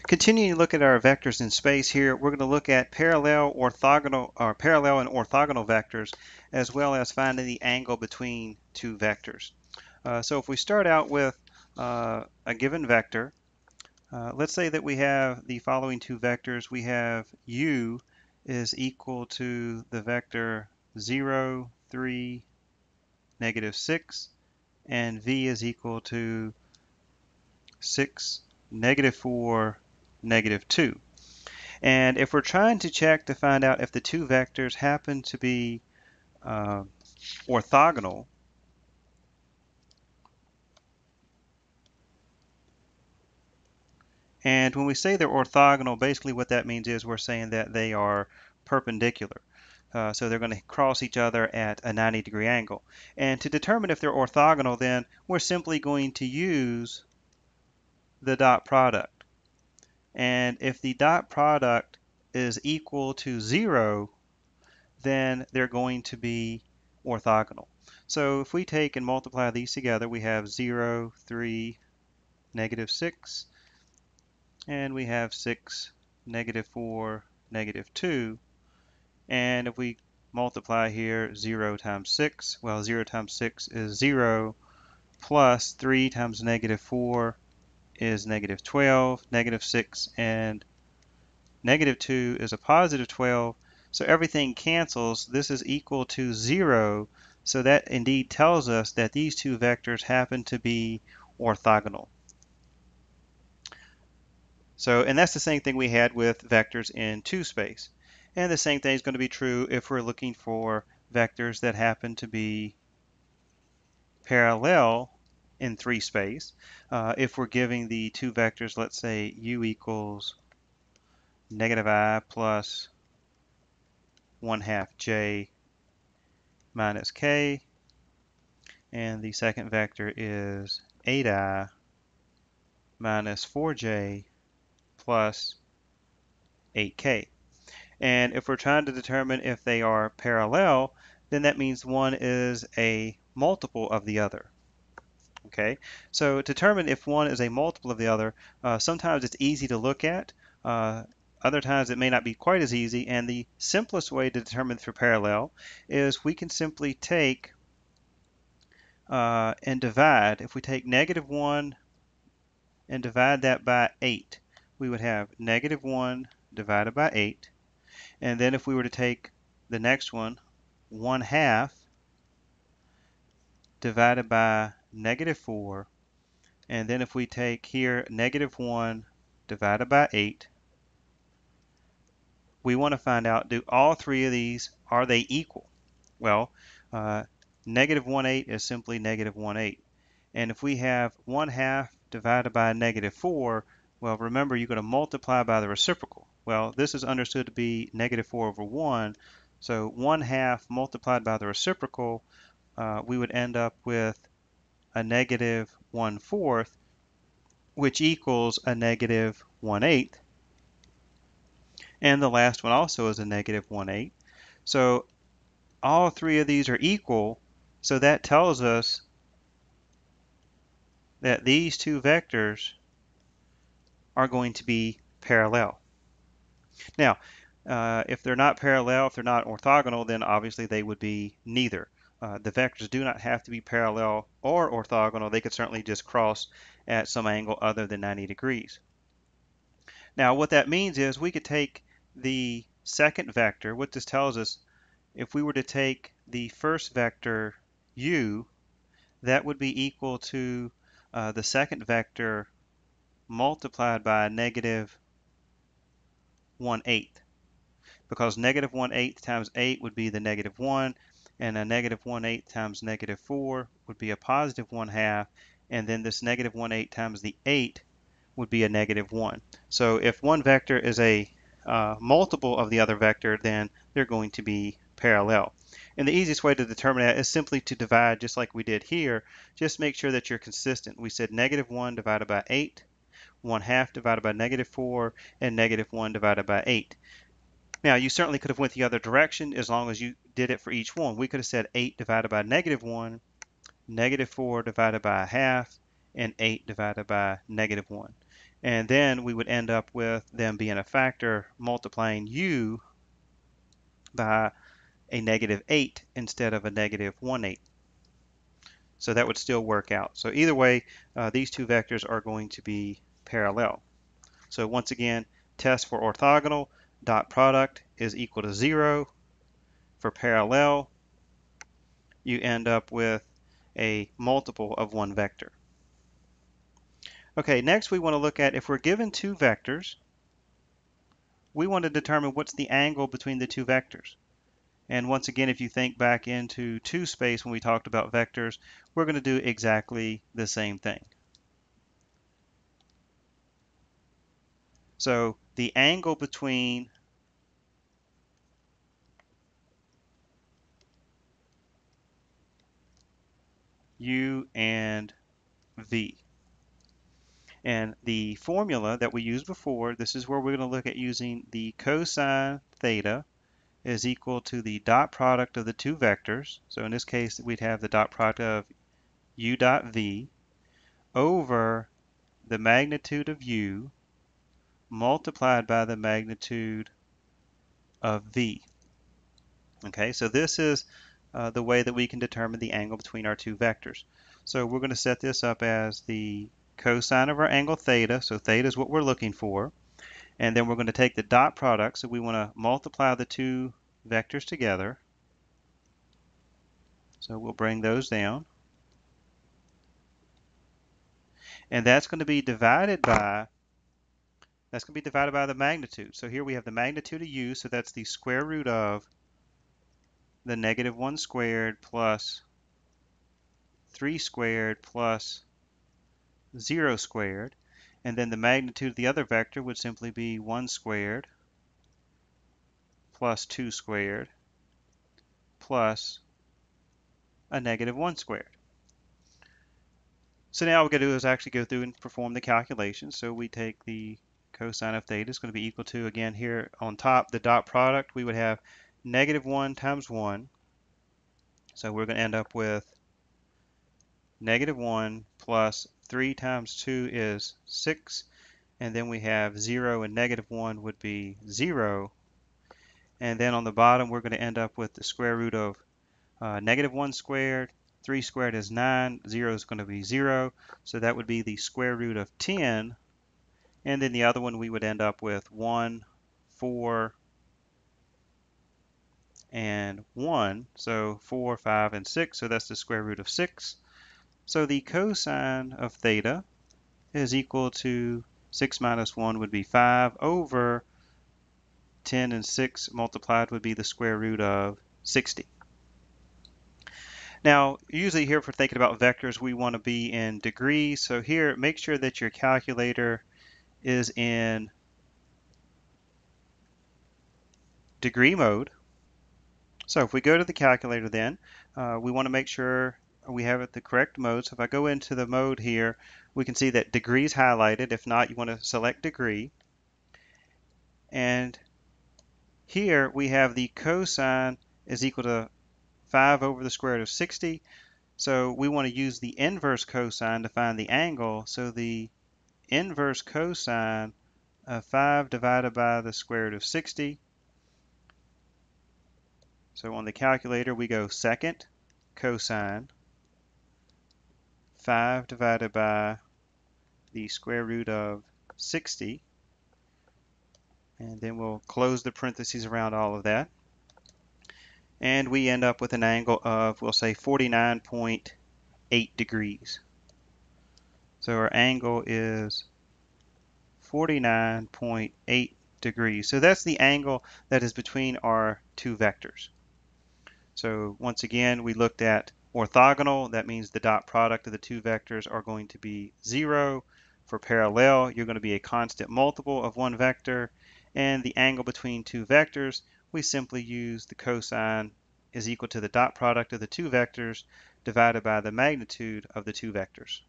Continuing to look at our vectors in space here, we're going to look at parallel, orthogonal, or parallel and orthogonal vectors, as well as finding the angle between two vectors. So if we start out with a given vector, let's say that we have the following two vectors. We have u is equal to the vector 0, 3, negative 6, and v is equal to 6, negative 4, negative 2. And if we're trying to check to find out if the two vectors happen to be orthogonal, and when we say they're orthogonal, basically what that means is we're saying that they are perpendicular. So they're going to cross each other at a 90-degree angle. And to determine if they're orthogonal, then we're simply going to use the dot product. And if the dot product is equal to 0, then they're going to be orthogonal. So if we take and multiply these together, we have 0, 3, negative 6, and we have 6, negative 4, negative 2. And if we multiply here 0 times 6, well, 0 times 6 is 0, plus 3 times negative 4 is negative 12, negative 6 and negative 2 is a positive 12. So everything cancels. This is equal to 0. So that indeed tells us that these two vectors happen to be orthogonal. So, and that's the same thing we had with vectors in 2 space. And the same thing is going to be true if we're looking for vectors that happen to be parallel in 3 space. If we're giving the two vectors, let's say u equals negative I plus 1/2 j minus k, and the second vector is 8i minus 4j plus 8k. And if we're trying to determine if they are parallel, then that means one is a multiple of the other. Okay, so to determine if one is a multiple of the other, sometimes it's easy to look at. Other times it may not be quite as easy, and the simplest way to determine if they're parallel is we can simply take and divide. If we take negative 1 and divide that by 8, we would have negative 1 divided by 8. And then if we were to take the next one, 1/2 divided by negative 4, and then if we take here negative 1 divided by 8, we want to find out, do all three of these, are they equal? Well, negative 1/8 is simply negative 1/8. And if we have 1/2 divided by negative 4, well, remember you're going to multiply by the reciprocal. Well, this is understood to be negative 4 over 1. So 1/2 multiplied by the reciprocal, we would end up with a negative 1/4, which equals a negative 1/8. And the last one also is a negative 1/8. So all three of these are equal. So that tells us that these two vectors are going to be parallel. Now, if they're not parallel, if they're not orthogonal, then obviously they would be neither. The vectors do not have to be parallel or orthogonal. They could certainly just cross at some angle other than 90 degrees. Now, what that means is we could take the second vector. What this tells us, if we were to take the first vector u, that would be equal to the second vector multiplied by negative 1/8, because negative 1/8 times 8 would be the negative 1, and a negative 1/8 times negative 4 would be a positive 1/2, and then this negative 1/8 times the 8 would be a negative 1. So if one vector is a multiple of the other vector, then they're going to be parallel. And the easiest way to determine that is simply to divide just like we did here. Just make sure that you're consistent. We said negative 1 divided by 8, 1/2 divided by negative 4, and negative 1 divided by 8. Now, you certainly could have went the other direction as long as you did it for each one. We could have said 8 divided by negative 1, negative 4 divided by 1/2, and 8 divided by negative 1. And then we would end up with them being a factor multiplying u by a -8 instead of a -1/8. So that would still work out. So either way, these two vectors are going to be parallel. So once again, test for orthogonal, dot product is equal to 0. For parallel, you end up with a multiple of one vector. Okay, next we want to look at if we're given two vectors, we want to determine what's the angle between the two vectors. And once again, if you think back into two space when we talked about vectors, we're going to do exactly the same thing. So the angle between u and v. And the formula that we used before, this is where we're going to look at using the cosine theta is equal to the dot product of the two vectors. So in this case, we'd have the dot product of u dot v over the magnitude of u multiplied by the magnitude of v. Okay, so this is the way that we can determine the angle between our two vectors. So we're going to set this up as the cosine of our angle theta. So theta is what we're looking for. And then we're going to take the dot product. So we want to multiply the two vectors together. So we'll bring those down. And that's going to be divided by the magnitude. So here we have the magnitude of u, so that's the square root of the -1 squared plus 3 squared plus 0 squared. And then the magnitude of the other vector would simply be 1 squared plus 2 squared plus a -1 squared. So now what we're going to do is actually go through and perform the calculation. So we take the cosine of theta is going to be equal to, again here on top, the dot product, we would have -1 times 1. So we're going to end up with -1 plus 3 times 2 is 6. And then we have 0 and -1 would be 0. And then on the bottom, we're going to end up with the square root of -1 squared. 3 squared is 9. 0 is going to be 0. So that would be the square root of 10. And then the other one, we would end up with 1, 4, and 1. So 4, 5, and 6. So that's the square root of 6. So the cosine of theta is equal to 6 minus 1 would be 5 over 10 and 6 multiplied would be the square root of 60. Now, usually here for thinking about vectors, we want to be in degrees. So here, make sure that your calculator is in degree mode. So if we go to the calculator then, we want to make sure we have it the correct mode. So if I go into the mode here, we can see that degree is highlighted. If not, you want to select degree. And here we have the cosine is equal to 5 over the square root of 60. So we want to use the inverse cosine to find the angle. So the inverse cosine of 5 divided by the square root of 60. So on the calculator, we go second cosine 5 divided by the square root of 60. And then we'll close the parentheses around all of that. And we end up with an angle of, we'll say 49.8 degrees. So our angle is 49.8 degrees. So that's the angle that is between our two vectors. So once again, we looked at orthogonal. That means the dot product of the two vectors are going to be 0. For parallel, you're going to be a constant multiple of one vector. And the angle between two vectors, we simply use the cosine is equal to the dot product of the two vectors divided by the magnitude of the two vectors.